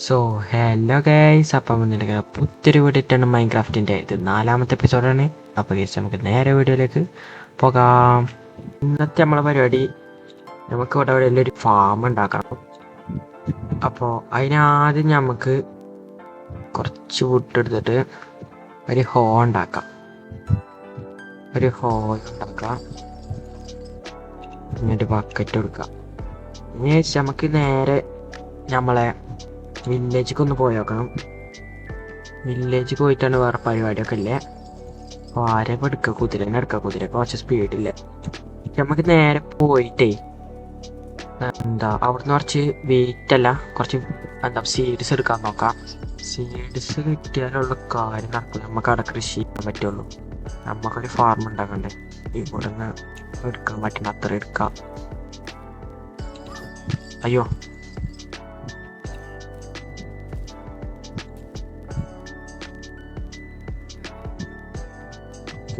So hello guys, അപ്പം വന്നിട്ട് പുതിയൊരു വീഡിയോ ഇട്ടാണ് മൈൻക്രാഫ്റ്റിൻ്റെ ഇത് 4ാമത്തെ എപ്പിസോഡാണ്. അപ്പോൾ ഗൈസ് നമുക്ക് നേരെ വീഡിയോയിലേക്ക് പോകാം. ഇന്നത്തെ നമ്മളെ പരിപാടി, നമുക്ക് ഇവിടെ വലിയൊരു ഫാം ഉണ്ടാക്കണം. അപ്പോൾ അതിനാദ്യം നമുക്ക് കുറച്ച് വുഡ് എടുത്തിട്ട് ഒരു ഹോ ഉണ്ടാക്കാം. എന്നിട്ട് ബക്കറ്റ് എടുക്കാം. ഇനി നമുക്ക് നേരെ നമ്മളെ വില്ലേജിലേക്ക് ഒന്ന് പോയി നോക്കണം. വില്ലേജിൽ പോയിട്ടാണ് വേറെ പരിപാടിയൊക്കെ ഇല്ലേ. അപ്പോൾ ആരെയും എടുക്കുക കുതിര കുറച്ച് സ്പീഡില്ല. നമുക്ക് നേരെ പോയിട്ടേ അവിടുന്ന് കുറച്ച് വെയിറ്റ് അല്ല, കുറച്ച് സീഡ്സ് എടുക്കാൻ നോക്കാം. സീഡ്സ് കിട്ടിയാലുള്ള കാര്യം നടക്കും. നമുക്ക് അവിടെ കൃഷി ചെയ്യാൻ പറ്റുള്ളൂ. നമുക്കൊരു ഫാർം ഉണ്ടാക്കണ്ടേ. ഇവിടെ നിന്ന് എടുക്കാൻ പറ്റുന്ന അത്ര എടുക്കാം. അയ്യോ,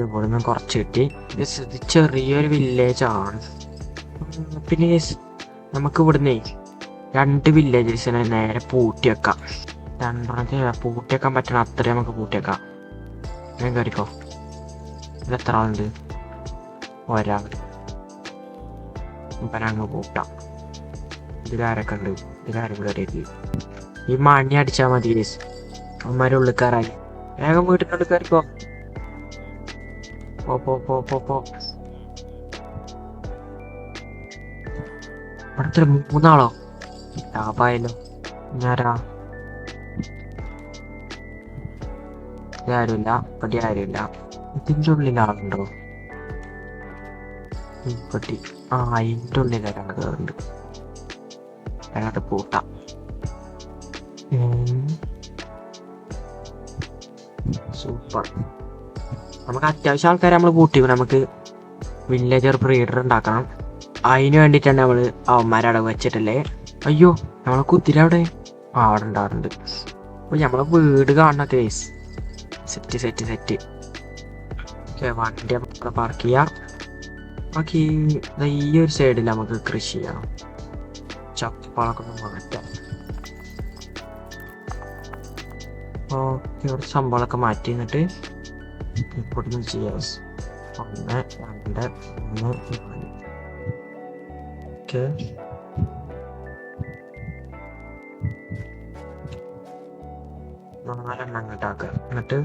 ഇവിടെ നിന്ന് കുറച്ച് കിട്ടി. ഇത് ചെറിയൊരു വില്ലേജ് ആണ്. പിന്നെ നമുക്ക് ഇവിടുന്ന് 2 വില്ലേജസിനെ നേരെ പൂട്ടി വെക്കാം. 2 പൂട്ടി വെക്കാൻ പറ്റണം അത്രയും നമുക്ക് പൂട്ടി വെക്കാം. ഞാൻ കയറിക്കോ. ഇത് എത്ര ആളുണ്ട്? ഒരാൾ. ഇപ്പം അങ്ങ് പൂട്ടാം. ഇതിലാരൊക്കെ ഉണ്ട്? ഇതിലാരും കയറിയിട്ട് ഈ മണി അടിച്ചാൽ മതി. അമ്മമാരെ ഉള്ളിൽ കയറാൻ വേഗം വീട്ടിനുള്ളിൽ കയറിക്കോ. പോ. അടുത്ത 3 ആളോ? ലാഭായല്ലോ. ഞാനാ ആരുമില്ല, പട്ടി ആരുമില്ല. ഇതിൻ്റെ ഉള്ളിൽ ആളുണ്ടോ? പട്ടി അതിൻ്റെ ഉള്ളിൽ ഒരാൾ കയറുന്നുണ്ട്. അയാളുടെ പൂട്ടാം. സൂപ്പർ. നമുക്ക് അത്യാവശ്യം ആൾക്കാരെ നമ്മൾ കൂട്ടിക്കും. നമുക്ക് വില്ലേജർ ബ്രീഡർ ഉണ്ടാക്കണം. അതിന് വേണ്ടിയിട്ടാണ് നമ്മൾ അവന്മാരവിടെ വെച്ചിട്ടല്ലേ. അയ്യോ, നമ്മളെ കുതിര അവിടെ അവിടെ ഉണ്ട്. അപ്പോൾ നമ്മളെ വീട് കാണണം കേസ്. സെറ്റ്. ഓക്കെ, വണ്ടി നമുക്ക് പാർക്ക് ചെയ്യാം. ബാക്കി ഈ ഒരു സൈഡിൽ നമുക്ക് കൃഷി ചെയ്യണം. ചപ്പാളൊക്കെ ഒന്ന് മാറ്റാം. ഓക്കെ, ഒരു സംഭവങ്ങളൊക്കെ മാറ്റി എന്നിട്ട് ഇവിടുന്ന് ചെയ്യാം. 1 2 3 4. ഓക്കെ, 4 അങ്ങോട്ടാക്കുക. എന്നിട്ട്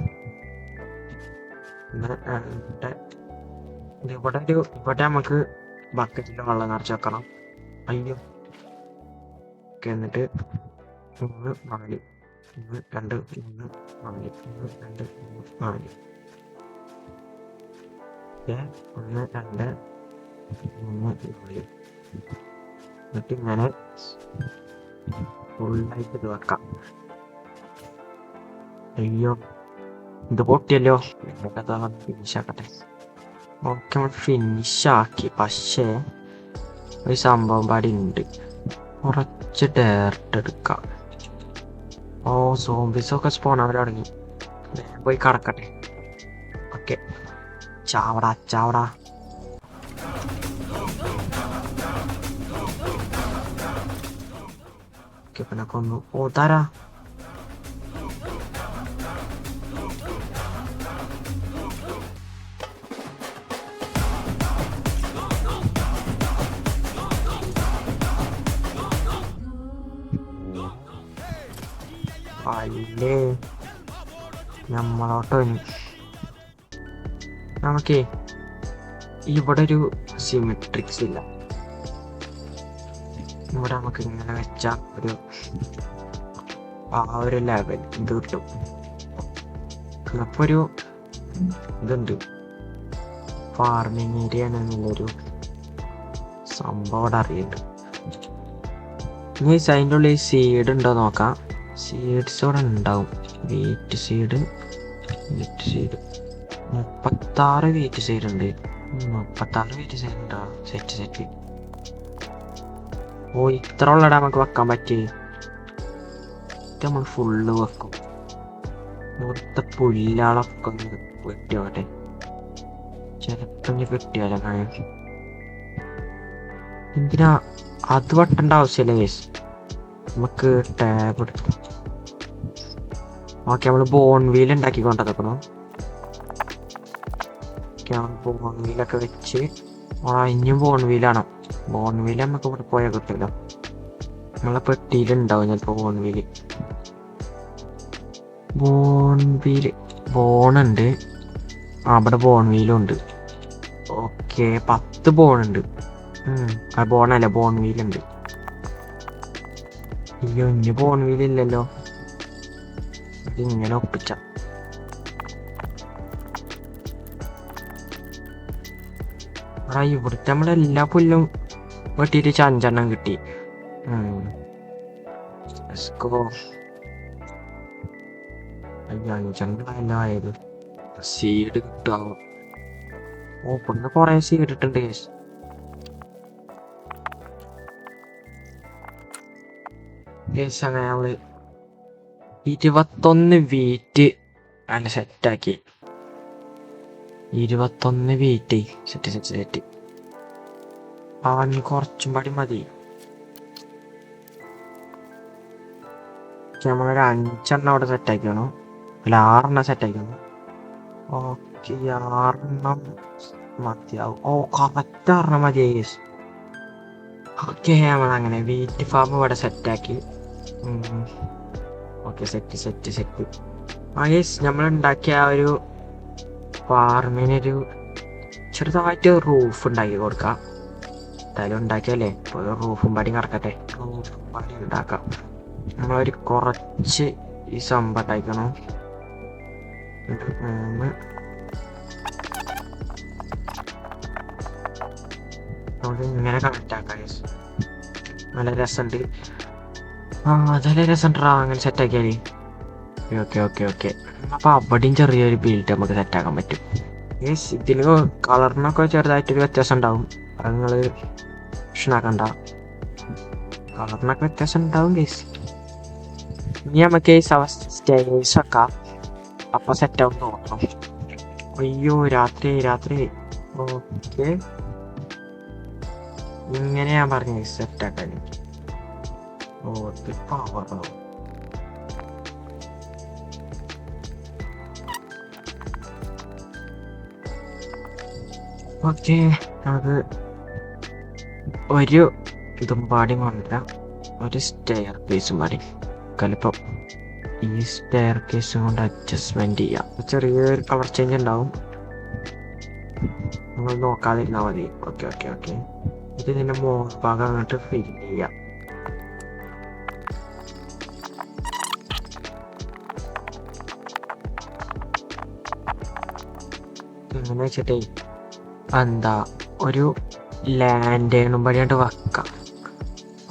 ഇവിടെ നമുക്ക് ബക്കറ്റിൽ വെള്ളം നിറച്ച് വെക്കണം. അയ്യോ. ഓക്കെ, എന്നിട്ട് 3 4 1 2 3 4 1 2 3 4. 1 2 3 4. എന്നിട്ട് ഇങ്ങനെ ഫുള്ളായിട്ട് ഇത് വെക്കാം. അയ്യോ, ഇത് പൊട്ടിയല്ലോ. ഫിനിഷാക്കട്ടെ. ഓക്കെ, നമ്മൾ ഫിനിഷാക്കി. പക്ഷേ ഒരു സംഭവം പാടി ഉണ്ട്. കുറച്ച് ഡയറക്റ്റ് എടുക്കാം. സോംബീസൊക്കെ സ്പോൺ ആവാൻ തുടങ്ങി. പോയി കടക്കട്ടെ. ഓക്കെ, ചാവടാ. ഓക്കെ, പിന്നെ കൊന്നു. താരാ അല്ലേ നമ്മളോട്ടോ. നമുക്കേ ഇവിടെ ഒരു സിമെട്രിക്സ് ഇല്ല. ഇവിടെ നമുക്ക് ഇങ്ങനെ വെച്ച ഒരു ലെവൽ ഇത് കിട്ടും. അപ്പൊ ഒരു ഇതുണ്ട്, ഫാർമിങ് ഏരിയ എന്നുള്ളൊരു സംഭവം ഇവിടെ അറിയുന്നുണ്ട്. ഇനി അതിൻ്റെ ഉള്ളിൽ സീഡ് ഉണ്ടോ നോക്കാം. സീഡ്സ് ഇവിടെ ഉണ്ടാവും. വീറ്റ് സീഡ് 36 വീറ്റ് സീഡ് ഉണ്ട്. 36 വീറ്റ് സീഡ് ഉണ്ടോ? സെറ്റ്. ഇത്ര ഉള്ളടാ നമുക്ക് വെക്കാൻ പറ്റി. നമ്മൾ ഫുള്ള് വെക്കും. ഇവിടുത്തെ പുല്ലാളൊക്കെ ഒന്ന് വെട്ടിയോട്ടെ. ചിലപ്പോ കിട്ടിയാലോ. എന്തിനാ അത് വെട്ടേണ്ട ആവശ്യമില്ല കേസ്. നമുക്ക് ടാബ് എടുത്തു. ഓക്കെ, നമ്മൾ ബോൺ വീൽ ഉണ്ടാക്കി കൊണ്ടുവന്നേക്കണം. ബോൺ വീലൊക്കെ വെച്ച് ഇനിയും ബോൺ വീലാണ്. ബോൺ വീല് നമുക്ക് ഇവിടെ പോയാൽ കിട്ടില്ല. നമ്മളെ പെട്ടിയിലുണ്ടാവും ചിലപ്പോൾ ബോൺ വീല്. ബോണുണ്ട്. ഇവിടെ ബോൺ വീലും ഉണ്ട്. ഓക്കെ, 10 ബോണുണ്ട്. ബോണല്ല, ബോൺ വീലുണ്ട്. അയ്യോ, ഇനി ബോൺ വീലില്ലല്ലോ. ഇങ്ങനെ ഒപ്പിച്ച ഇവിടുത്തെ നമ്മളെല്ലാ പുല്ലും വെട്ടിയിട്ട് 5 കിട്ടി. അയ്യോ, 5 ആയത്. സീഡ് കിട്ടാവോ? ഇവിടുന്ന് കൊറേ സീഡ് ഇട്ടുണ്ട്. അങ്ങനെ നമ്മള് 21 വീറ്റ് അല്ല സെറ്റാക്കി. 21 വീറ്റ് സെറ്റ്. കുറച്ചും പാടി മതി. നമ്മളൊരു 5 അവിടെ സെറ്റാക്കണം. അല്ല, 6 സെറ്റാക്കണം. ഓക്കെ, 6 മതിയാവും. കറക്റ്റ് 6 മതിയായി. ഓക്കെ, നമ്മളങ്ങനെ വീറ്റ് ഫാം ഇവിടെ സെറ്റാക്കി. Okay, set. നമ്മളുണ്ടാക്കിയ ആ ഒരു ഫാർമിനൊരു ചെറുതായിട്ട് റൂഫ് ഉണ്ടാക്കി കൊടുക്കാം. എന്തായാലും ഉണ്ടാക്കിയല്ലേ, ഇപ്പോൾ റൂഫും പടി കറക്കട്ടെ. റൂഫും പടി ഉണ്ടാക്കാം. നമ്മളൊരു കുറച്ച് ഈ സംഭവം ഉണ്ടാക്കണം. 3 ഇങ്ങനെ കണക്റ്റ് ആക്കാം. നല്ല രസമുണ്ട്. അതല്ലേ രസമുണ്ടാ അങ്ങനെ സെറ്റാക്കിയാല്. ഓക്കെ. അപ്പോൾ അവിടെയും ചെറിയൊരു ബിൽഡ് നമുക്ക് സെറ്റാക്കാൻ പറ്റും. ഇതിന് കളറിനൊക്കെ ചെറുതായിട്ടൊരു വ്യത്യാസം ഉണ്ടാവും. അത് നിങ്ങൾ പ്രശ്നമാക്കണ്ട. കളറിനൊക്കെ വ്യത്യാസം ഉണ്ടാവും ഗേസ്. ഇനി നമുക്ക് സ്റ്റേഴ്സ് വെക്കാം. അപ്പോൾ സെറ്റാവും നോക്കണം. അയ്യോ, രാത്രി. ഓക്കെ, ഇങ്ങനെ ഞാൻ പറഞ്ഞു സെറ്റാക്കാൻ. പവറാവും. ഓക്കെ, നമുക്ക് ഒരു ഇതും പാടി കൊണ്ടുവരാം. ഒരു സ്റ്റെയർ കേസും പാടി ചിലപ്പം ഈ സ്റ്റെയർ കേസും കൊണ്ട് അഡ്ജസ്റ്റ്മെന്റ് ചെയ്യാം. ചെറിയൊരു കളർ ചേഞ്ച് ഉണ്ടാവും. നമ്മൾ നോക്കാതിരുന്നാൽ മതി. ഓക്കെ. ഇതിന്റെ ഭാഗം അങ്ങോട്ട് ഫിൽ ചെയ്യാം. എങ്ങനെ വെച്ചിട്ടേ ഒരു ലാൻഡേണും പടിയായിട്ട് വെക്കാം.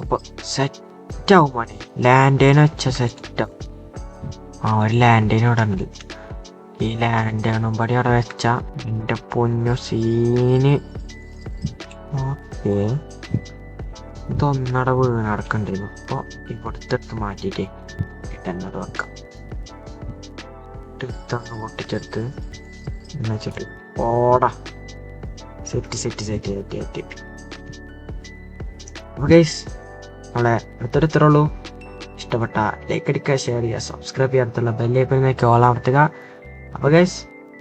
അപ്പൊ സെറ്റാവും പണി. ലാൻഡേൺ വെച്ച സെറ്റാവും. ഒരു ലാൻഡേൺ ഇവിടെ ഉണ്ട്. ഈ ലാൻഡേണും പടി അവിടെ വെച്ച എന്റെ പൊന്നു സീന്. ഓക്കെ, ഇതൊന്നട വീണ് നടക്കണ്ടിരുന്നു. അപ്പൊ ഇവിടുത്തെ എടുത്ത് മാറ്റിട്ടേ എന്നോട് വെക്കാം. എടുത്തങ്ങ് പൊട്ടിച്ചെടുത്ത് എന്നുവെച്ചിട്ട് ഓടാ സെറ്റ്. ഗൈസ്, നമ്മളെ അടുത്തടുത്തേ ഉള്ളൂ. ഇഷ്ടപ്പെട്ട ലൈക്ക് അടിക്കുക, ഷെയർ ചെയ്യുക, സബ്സ്ക്രൈബ് ചെയ്യാത്തുള്ള ബെല്ലൈക്കൺ ഓൾ അമർത്തുക. അപ്പോൾ guys,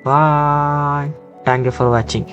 bye. Thank you for watching.